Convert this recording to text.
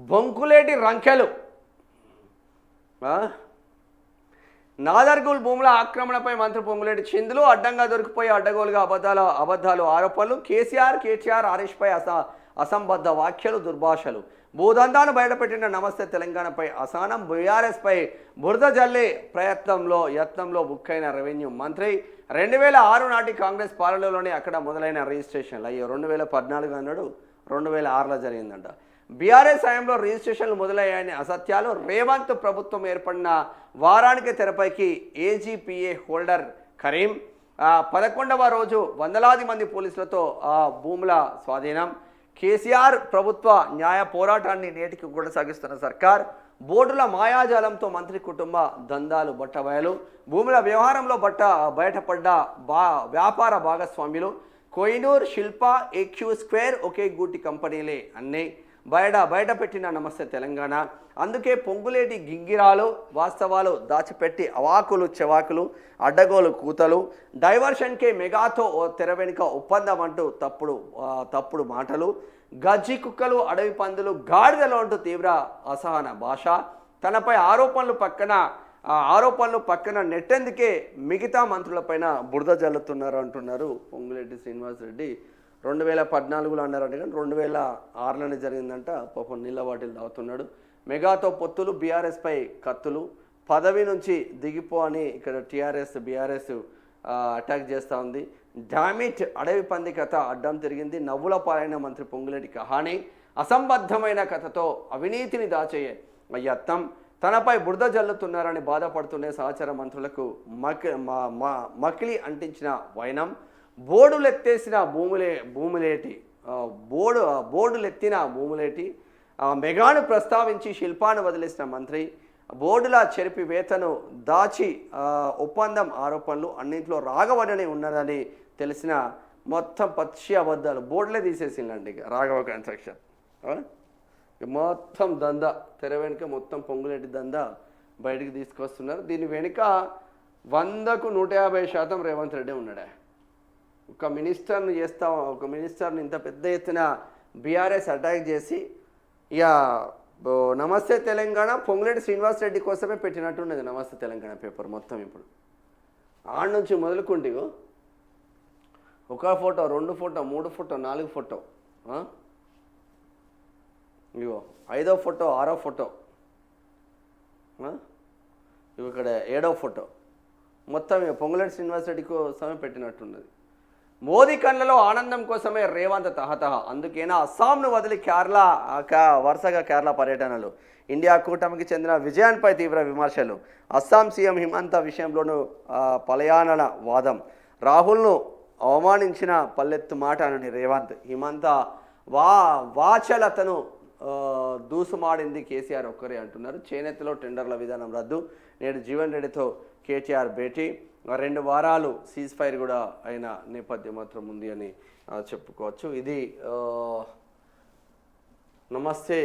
బొంకులేటి రంకెలు నాదర్గుల్ భూముల ఆక్రమణపై మంత్రి పొంగులేటి చిందులు అడ్డంగా దొరికిపోయి అడ్డగోలుగా అబద్ధాలు ఆరోపణలు కేటీఆర్ హరీష్పై అసంబద్ధ వ్యాఖ్యలు దుర్భాషలు భూదందాను బయటపెట్టిన నమస్తే తెలంగాణపై అసహనం బీఆర్ఎస్పై బురద జల్లే యత్నంలో బుక్కైన రెవెన్యూ మంత్రి 2006 నాటి కాంగ్రెస్ పాలనలోనే అక్కడ మొదలైన రిజిస్ట్రేషన్లు అయ్యో 2014 అన్నాడు 2006లో జరిగిందంట. బీఆర్ఎస్ హయాంలో రిజిస్ట్రేషన్లు మొదలయ్యాయని అసత్యాలు. రేవంత్ ప్రభుత్వం ఏర్పడిన వారానికి తెరపైకి ఏజీపీఏ హోల్డర్ కరీం 11వ రోజు వందలాది మంది పోలీసులతో భూముల స్వాధీనం. కేసీఆర్ ప్రభుత్వ న్యాయ పోరాటాన్ని నేటికి కొనసాగిస్తున్న సర్కార్. బోర్డుల మాయాజాలంతో మంత్రి కుటుంబ దందాలు బట్టబయలు. భూముల వ్యవహారంలో బయటపడ్డ వ్యాపార భాగస్వామ్యులు. కోహినూర్, శిల్ప, ఏక్యూ స్క్వేర్ ఒకే గూటి కంపెనీలే అన్నీ బయటపెట్టిన నమస్తే తెలంగాణ. అందుకే పొంగులేటి గింగిరాలు వాస్తవాలు దాచిపెట్టి అవాకులు చెవాకులు అడ్డగోలు కూతలు డైవర్షన్కే మెగాతో తెర వెనుక ఒప్పందం అంటూ తప్పుడు మాటలు. గజ్జి కుక్కలు, అడవి పందులు, గాడిదలు అంటూ తీవ్ర అసహన భాష. తనపై ఆరోపణలు పక్కన నెట్టేందుకే మిగతా మంత్రులపైన బురద జల్లుతున్నారు అంటున్నారు పొంగులేటి శ్రీనివాసరెడ్డి. 2014లో అన్నారంటే కానీ 2006లోనే జరిగిందంట. పాపం నీళ్ళ బాటిల్ తాగుతున్నాడు. మెగాతో పొత్తులు, బీఆర్ఎస్పై కత్తులు. పదవి నుంచి దిగిపో అని ఇక్కడ బీఆర్ఎస్ అటాక్ చేస్తూ ఉంది. డామిట్ అడవి పంది కథ అడ్డం తిరిగింది. నవ్వుల పాలైన మంత్రి పొంగులేటి కహాని. అసంబద్ధమైన కథతో అవినీతిని దాచే యత్నం. తనపై బురద జల్లుతున్నారని బాధపడుతున్న సహచర మంత్రులకు మకిలి అంటించిన వైనం. బోర్డులెత్తిన భూములేటి మెగాను ప్రస్తావించి శిల్పాను వదిలేసిన మంత్రి. బోర్డుల చెరిపివేతను దాచి ఒప్పందం ఆరోపణలు అన్నింటిలో రాఘవనని ఉన్నదని తెలిసిన మొత్తం పచ్చి అబద్ధాలు బోర్డులే తీసేసిందండి. రాఘవ కన్స్ట్రక్షన్ మొత్తం దందా తెర వెనుక మొత్తం పొంగులేటి దందా బయటికి తీసుకొస్తున్నారు. దీని వెనుక 100కు 150% రేవంత్ రెడ్డి ఉన్నాడే. ఒక మినిస్టర్ని ఇంత పెద్ద ఎత్తున బీఆర్ఎస్ అటాక్ చేసి ఇక నమస్తే తెలంగాణ పొంగులేటి శ్రీనివాసరెడ్డి కోసమే పెట్టినట్టున్నది నమస్తే తెలంగాణ పేపర్ మొత్తం. ఇప్పుడు ఆడ నుంచి మొదలుకుంటే ఒక ఫోటో, 2 ఫోటో, 3 ఫోటో, 4 ఫోటో, ఇగో 5వ ఫోటో, 6వ ఫోటో, ఇక్కడ 7వ ఫోటో, మొత్తం పొంగులేటి శ్రీనివాసరెడ్డి కోసమే పెట్టినట్టున్నది. మోదీ కళ్ళలో ఆనందం కోసమే రేవంత్ తహతహ. అందుకేనా అస్సాంను వదిలి వరుసగా కేరళ పర్యటనలు. ఇండియా కూటమికి చెందిన విజయాన్పై తీవ్ర విమర్శలు. అస్సాం సీఎం హిమంత విషయంలోనూ పలయానన వాదం. రాహుల్ను అవమానించిన పల్లెత్తు మాట అని రేవంత్. హిమంత వాచలతను దూసుమాడింది కేసీఆర్ ఒక్కరే అంటున్నారు. చేనేతలో టెండర్ల విధానం రద్దు. నేడు జీవన్ రెడ్డితో కేటీఆర్ భేటీ. 2 వారాలు సీజ్ ఫైర్ కూడా అయిన నేపథ్యం మాత్రం ఉంది అని చెప్పుకోవచ్చు. ఇది నమస్తే